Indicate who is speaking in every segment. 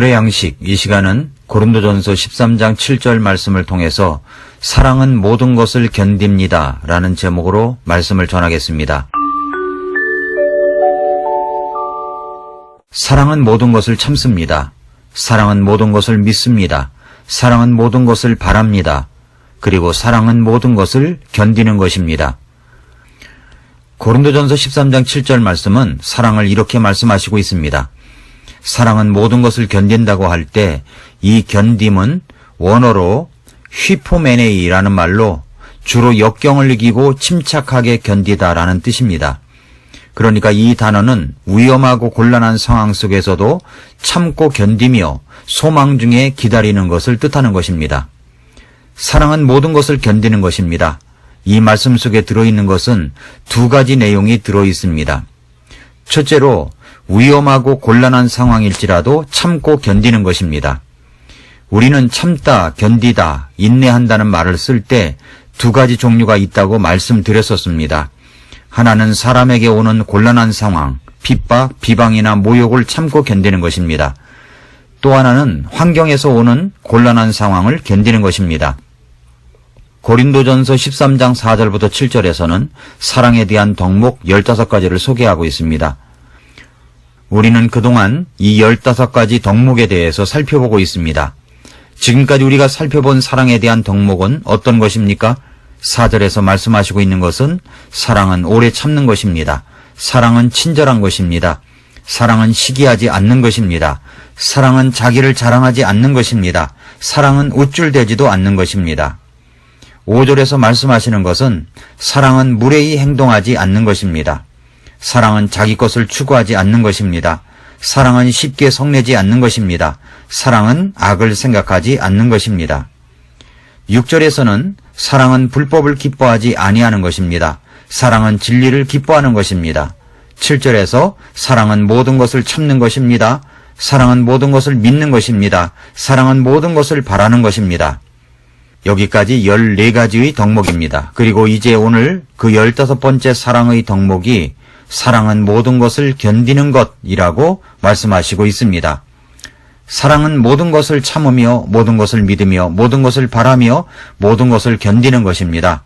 Speaker 1: 오늘의 양식, 이 시간은 고린도전서 13장 7절 말씀을 통해서 사랑은 모든 것을 견딥니다 라는 제목으로 말씀을 전하겠습니다. 사랑은 모든 것을 참습니다. 사랑은 모든 것을 믿습니다. 사랑은 모든 것을 바랍니다. 그리고 사랑은 모든 것을 견디는 것입니다. 고린도전서 13장 7절 말씀은 사랑을 이렇게 말씀하시고 있습니다. 사랑은 모든 것을 견딘다고 할 때 이 견딤은 원어로 휘포메네이라는 말로 주로 역경을 이기고 침착하게 견디다라는 뜻입니다. 그러니까 이 단어는 위험하고 곤란한 상황 속에서도 참고 견디며 소망 중에 기다리는 것을 뜻하는 것입니다. 사랑은 모든 것을 견디는 것입니다. 이 말씀 속에 들어있는 것은 두 가지 내용이 들어있습니다. 첫째로 위험하고 곤란한 상황일지라도 참고 견디는 것입니다. 우리는 참다, 견디다, 인내한다는 말을 쓸 때 두 가지 종류가 있다고 말씀드렸었습니다. 하나는 사람에게 오는 곤란한 상황, 핍박, 비방이나 모욕을 참고 견디는 것입니다. 또 하나는 환경에서 오는 곤란한 상황을 견디는 것입니다. 고린도전서 13장 4절부터 7절에서는 사랑에 대한 덕목 15가지를 소개하고 있습니다. 우리는 그동안 이 15가지 덕목에 대해서 살펴보고 있습니다. 지금까지 우리가 살펴본 사랑에 대한 덕목은 어떤 것입니까? 4절에서 말씀하시고 있는 것은 사랑은 오래 참는 것입니다. 사랑은 친절한 것입니다. 사랑은 시기하지 않는 것입니다. 사랑은 자기를 자랑하지 않는 것입니다. 사랑은 우쭐대지도 않는 것입니다. 5절에서 말씀하시는 것은 사랑은 무례히 행동하지 않는 것입니다. 사랑은 자기 것을 추구하지 않는 것입니다. 사랑은 쉽게 성내지 않는 것입니다. 사랑은 악을 생각하지 않는 것입니다. 6절에서는 사랑은 불법을 기뻐하지 아니하는 것입니다. 사랑은 진리를 기뻐하는 것입니다. 7절에서 사랑은 모든 것을 참는 것입니다. 사랑은 모든 것을 믿는 것입니다. 사랑은 모든 것을 바라는 것입니다. 여기까지 14가지의 덕목입니다. 그리고 이제 오늘 그 15번째 사랑의 덕목이 사랑은 모든 것을 견디는 것이라고 말씀하시고 있습니다. 사랑은 모든 것을 참으며 모든 것을 믿으며 모든 것을 바라며 모든 것을 견디는 것입니다.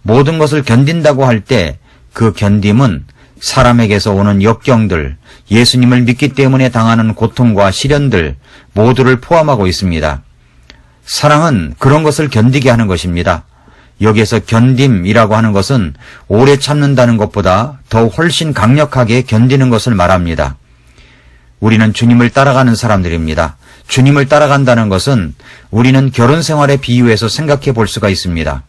Speaker 1: 모든 것을 견딘다고 할 때 그 견딤은 사람에게서 오는 역경들, 예수님을 믿기 때문에 당하는 고통과 시련들 모두를 포함하고 있습니다. 사랑은 그런 것을 견디게 하는 것입니다. 여기에서 견딤이라고 하는 것은 오래 참는다는 것보다 더 훨씬 강력하게 견디는 것을 말합니다. 우리는 주님을 따라가는 사람들입니다. 주님을 따라간다는 것은 우리는 결혼 생활에 비유해서 생각해 볼 수가 있습니다.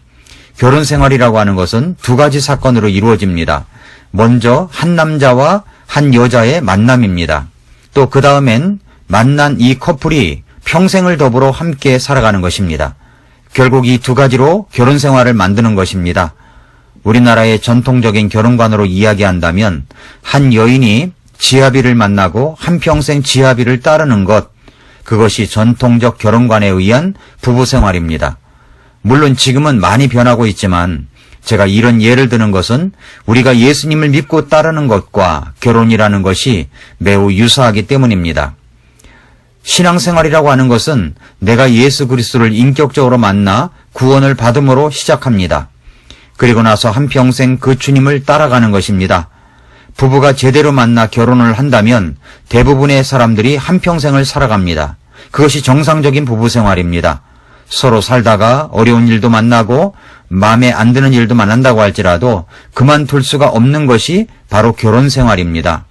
Speaker 1: 결혼 생활이라고 하는 것은 두 가지 사건으로 이루어집니다. 먼저 한 남자와 한 여자의 만남입니다. 또 그 다음엔 만난 이 커플이 평생을 더불어 함께 살아가는 것입니다. 결국 이 두 가지로 결혼 생활을 만드는 것입니다. 우리나라의 전통적인 결혼관으로 이야기한다면 한 여인이 지아비를 만나고 한평생 지아비를 따르는 것, 그것이 전통적 결혼관에 의한 부부 생활입니다. 물론 지금은 많이 변하고 있지만 제가 이런 예를 드는 것은 우리가 예수님을 믿고 따르는 것과 결혼이라는 것이 매우 유사하기 때문입니다. 신앙생활이라고 하는 것은 내가 예수 그리스도를 인격적으로 만나 구원을 받음으로 시작합니다. 그리고 나서 한평생 그 주님을 따라가는 것입니다. 부부가 제대로 만나 결혼을 한다면 대부분의 사람들이 한평생을 살아갑니다. 그것이 정상적인 부부 생활입니다. 서로 살다가 어려운 일도 만나고 마음에 안 드는 일도 만난다고 할지라도 그만둘 수가 없는 것이 바로 결혼 생활입니다.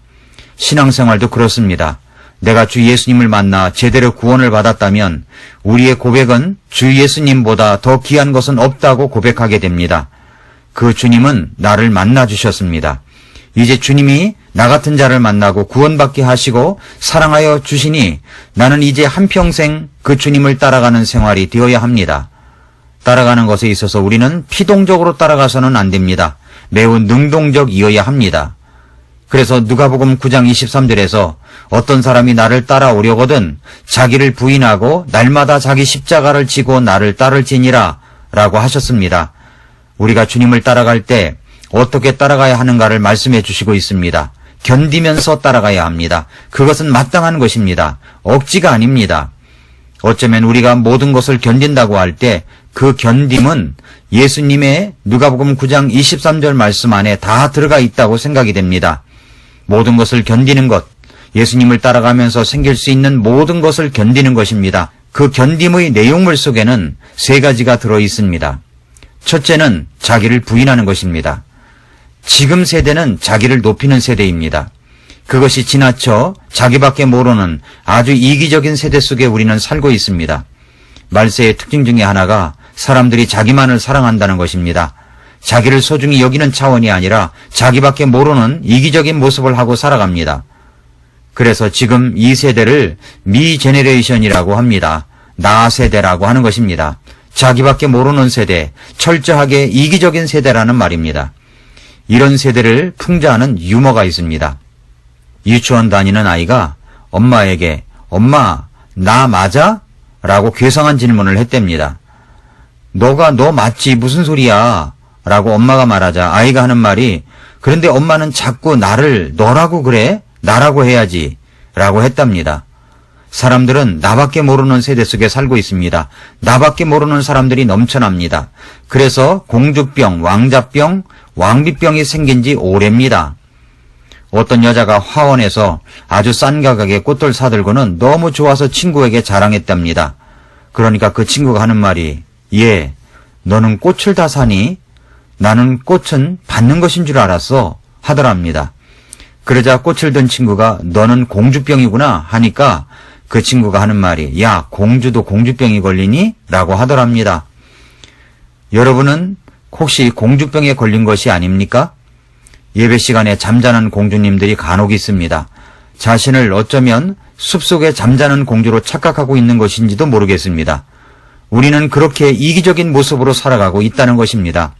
Speaker 1: 신앙생활도 그렇습니다. 내가 주 예수님을 만나 제대로 구원을 받았다면 우리의 고백은 주 예수님보다 더 귀한 것은 없다고 고백하게 됩니다. 그 주님은 나를 만나 주셨습니다. 이제 주님이 나 같은 자를 만나고 구원받게 하시고 사랑하여 주시니 나는 이제 한평생 그 주님을 따라가는 생활이 되어야 합니다. 따라가는 것에 있어서 우리는 피동적으로 따라가서는 안 됩니다. 매우 능동적이어야 합니다. 그래서 누가복음 9장 23절에서 어떤 사람이 나를 따라오려거든 자기를 부인하고 날마다 자기 십자가를 지고 나를 따를지니라 라고 하셨습니다. 우리가 주님을 따라갈 때 어떻게 따라가야 하는가를 말씀해 주시고 있습니다. 견디면서 따라가야 합니다. 그것은 마땅한 것입니다. 억지가 아닙니다. 어쩌면 우리가 모든 것을 견딘다고 할 때 그 견딤은 예수님의 누가복음 9장 23절 말씀 안에 다 들어가 있다고 생각이 됩니다. 모든 것을 견디는 것, 예수님을 따라가면서 생길 수 있는 모든 것을 견디는 것입니다. 그 견딤의 내용물 속에는 세 가지가 들어 있습니다. 첫째는 자기를 부인하는 것입니다. 지금 세대는 자기를 높이는 세대입니다. 그것이 지나쳐 자기밖에 모르는 아주 이기적인 세대 속에 우리는 살고 있습니다. 말세의 특징 중에 하나가 사람들이 자기만을 사랑한다는 것입니다. 자기를 소중히 여기는 차원이 아니라 자기밖에 모르는 이기적인 모습을 하고 살아갑니다. 그래서 지금 이 세대를 미 제네레이션이라고 합니다. 나 세대라고 하는 것입니다. 자기밖에 모르는 세대, 철저하게 이기적인 세대라는 말입니다. 이런 세대를 풍자하는 유머가 있습니다. 유치원 다니는 아이가 엄마에게 엄마, 나 맞아? 라고 괴상한 질문을 했답니다. 너가 너 맞지 무슨 소리야? 라고 엄마가 말하자 아이가 하는 말이 그런데 엄마는 자꾸 나를 너라고 그래? 나라고 해야지 라고 했답니다. 사람들은 나밖에 모르는 세대 속에 살고 있습니다. 나밖에 모르는 사람들이 넘쳐납니다. 그래서 공주병, 왕자병, 왕비병이 생긴 지 오래입니다. 어떤 여자가 화원에서 아주 싼 가격에 꽃을 사들고는 너무 좋아서 친구에게 자랑했답니다. 그러니까 그 친구가 하는 말이 얘, 너는 꽃을 다 사니? 나는 꽃은 받는 것인 줄 알았어 하더랍니다. 그러자 꽃을 든 친구가 너는 공주병이구나 하니까 그 친구가 하는 말이 야, 공주도 공주병이 걸리니? 라고 하더랍니다. 여러분은 혹시 공주병에 걸린 것이 아닙니까? 예배 시간에 잠자는 공주님들이 간혹 있습니다. 자신을 어쩌면 숲속에 잠자는 공주로 착각하고 있는 것인지도 모르겠습니다. 우리는 그렇게 이기적인 모습으로 살아가고 있다는 것입니다.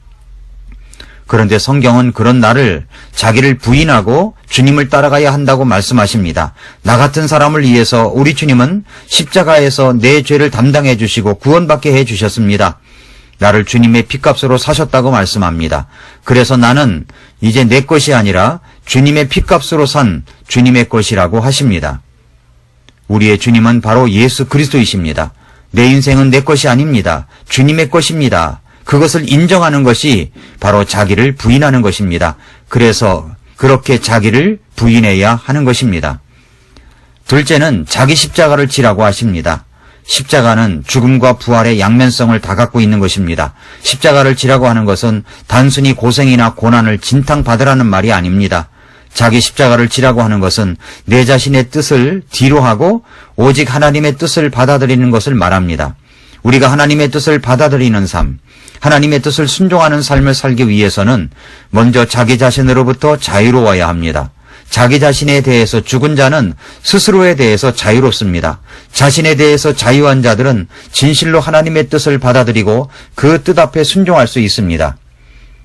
Speaker 1: 그런데 성경은 그런 나를 자기를 부인하고 주님을 따라가야 한다고 말씀하십니다. 나 같은 사람을 위해서 우리 주님은 십자가에서 내 죄를 담당해 주시고 구원받게 해 주셨습니다. 나를 주님의 핏값으로 사셨다고 말씀합니다. 그래서 나는 이제 내 것이 아니라 주님의 핏값으로 산 주님의 것이라고 하십니다. 우리의 주님은 바로 예수 그리스도이십니다. 내 인생은 내 것이 아닙니다. 주님의 것입니다. 그것을 인정하는 것이 바로 자기를 부인하는 것입니다. 그래서 그렇게 자기를 부인해야 하는 것입니다. 둘째는 자기 십자가를 지라고 하십니다. 십자가는 죽음과 부활의 양면성을 다 갖고 있는 것입니다. 십자가를 지라고 하는 것은 단순히 고생이나 고난을 진탕받으라는 말이 아닙니다. 자기 십자가를 지라고 하는 것은 내 자신의 뜻을 뒤로 하고 오직 하나님의 뜻을 받아들이는 것을 말합니다. 우리가 하나님의 뜻을 받아들이는 삶, 하나님의 뜻을 순종하는 삶을 살기 위해서는 먼저 자기 자신으로부터 자유로워야 합니다. 자기 자신에 대해서 죽은 자는 스스로에 대해서 자유롭습니다. 자신에 대해서 자유한 자들은 진실로 하나님의 뜻을 받아들이고 그 뜻 앞에 순종할 수 있습니다.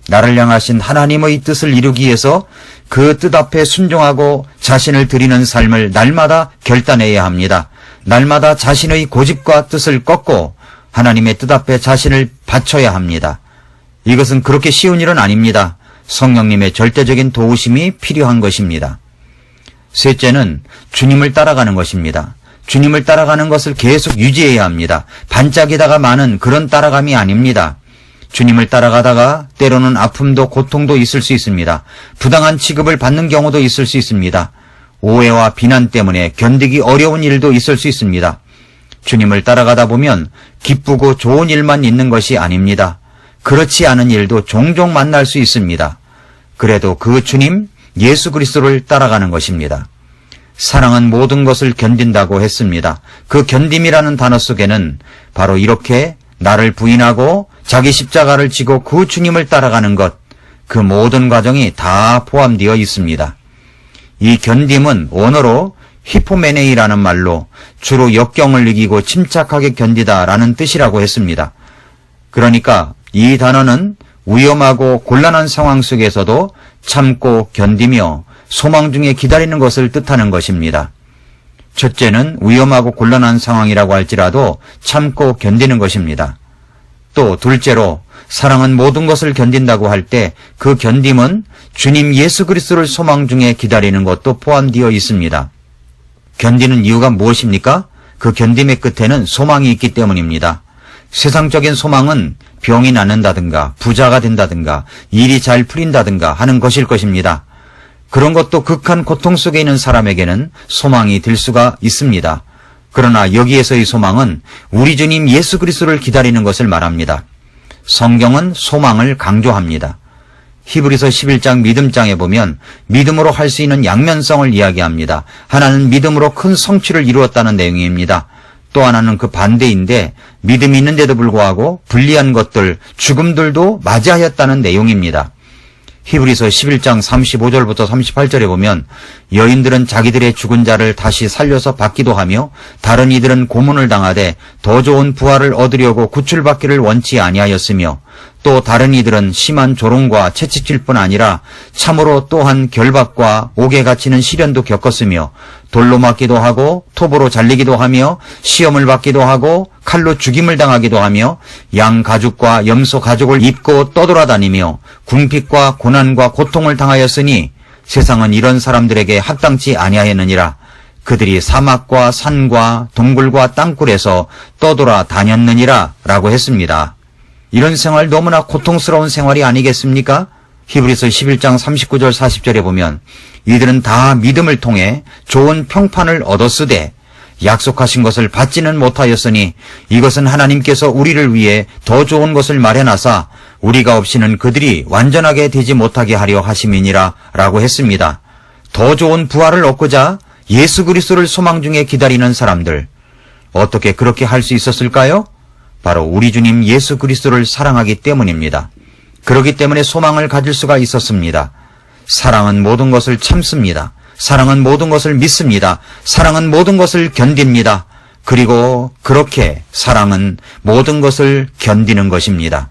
Speaker 1: 나를 향하신 하나님의 뜻을 이루기 위해서 그 뜻 앞에 순종하고 자신을 드리는 삶을 날마다 결단해야 합니다. 날마다 자신의 고집과 뜻을 꺾고 하나님의 뜻 앞에 자신을 바쳐야 합니다. 이것은 그렇게 쉬운 일은 아닙니다. 성령님의 절대적인 도우심이 필요한 것입니다. 셋째는 주님을 따라가는 것입니다. 주님을 따라가는 것을 계속 유지해야 합니다. 반짝이다가 마는 그런 따라감이 아닙니다. 주님을 따라가다가 때로는 아픔도 고통도 있을 수 있습니다. 부당한 취급을 받는 경우도 있을 수 있습니다. 오해와 비난 때문에 견디기 어려운 일도 있을 수 있습니다. 주님을 따라가다 보면 기쁘고 좋은 일만 있는 것이 아닙니다. 그렇지 않은 일도 종종 만날 수 있습니다. 그래도 그 주님 예수 그리스도를 따라가는 것입니다. 사랑은 모든 것을 견딘다고 했습니다. 그 견딤이라는 단어 속에는 바로 이렇게 나를 부인하고 자기 십자가를 지고 그 주님을 따라가는 것, 그 모든 과정이 다 포함되어 있습니다. 이 견딤은 원어로 히포메네이라는 말로 주로 역경을 이기고 침착하게 견디다라는 뜻이라고 했습니다. 그러니까 이 단어는 위험하고 곤란한 상황 속에서도 참고 견디며 소망 중에 기다리는 것을 뜻하는 것입니다. 첫째는 위험하고 곤란한 상황이라고 할지라도 참고 견디는 것입니다. 또 둘째로 사랑은 모든 것을 견딘다고 할 때 그 견딤은 주님 예수 그리스도를 소망 중에 기다리는 것도 포함되어 있습니다. 견디는 이유가 무엇입니까? 그 견딤의 끝에는 소망이 있기 때문입니다. 세상적인 소망은 병이 낫는다든가 부자가 된다든가 일이 잘 풀린다든가 하는 것일 것입니다. 그런 것도 극한 고통 속에 있는 사람에게는 소망이 될 수가 있습니다. 그러나 여기에서의 소망은 우리 주님 예수 그리스도를 기다리는 것을 말합니다. 성경은 소망을 강조합니다. 히브리서 11장 믿음장에 보면 믿음으로 할 수 있는 양면성을 이야기합니다. 하나는 믿음으로 큰 성취를 이루었다는 내용입니다. 또 하나는 그 반대인데 믿음이 있는데도 불구하고 불리한 것들, 죽음들도 맞이하였다는 내용입니다. 히브리서 11장 35절부터 38절에 보면 여인들은 자기들의 죽은 자를 다시 살려서 받기도 하며 다른 이들은 고문을 당하되 더 좋은 부활을 얻으려고 구출받기를 원치 아니하였으며 또 다른 이들은 심한 조롱과 채찍질 뿐 아니라 참으로 또한 결박과 옥에 갇히는 시련도 겪었으며 돌로 맞기도 하고 톱으로 잘리기도 하며 시험을 받기도 하고 칼로 죽임을 당하기도 하며 양 가죽과 염소 가죽을 입고 떠돌아다니며 궁핍과 고난과 고통을 당하였으니 세상은 이런 사람들에게 합당치 아니하였느니라. 그들이 사막과 산과 동굴과 땅굴에서 떠돌아 다녔느니라 라고 했습니다. 이런 생활 너무나 고통스러운 생활이 아니겠습니까? 히브리서 11장 39절 40절에 보면 이들은 다 믿음을 통해 좋은 평판을 얻었으되 약속하신 것을 받지는 못하였으니 이것은 하나님께서 우리를 위해 더 좋은 것을 마련하사 우리가 없이는 그들이 완전하게 되지 못하게 하려 하심이니라 라고 했습니다. 더 좋은 부활을 얻고자 예수 그리스도를 소망 중에 기다리는 사람들, 어떻게 그렇게 할 수 있었을까요? 바로 우리 주님 예수 그리스도를 사랑하기 때문입니다. 그렇기 때문에 소망을 가질 수가 있었습니다. 사랑은 모든 것을 참습니다. 사랑은 모든 것을 믿습니다. 사랑은 모든 것을 견딥니다. 그리고 그렇게 사랑은 모든 것을 견디는 것입니다.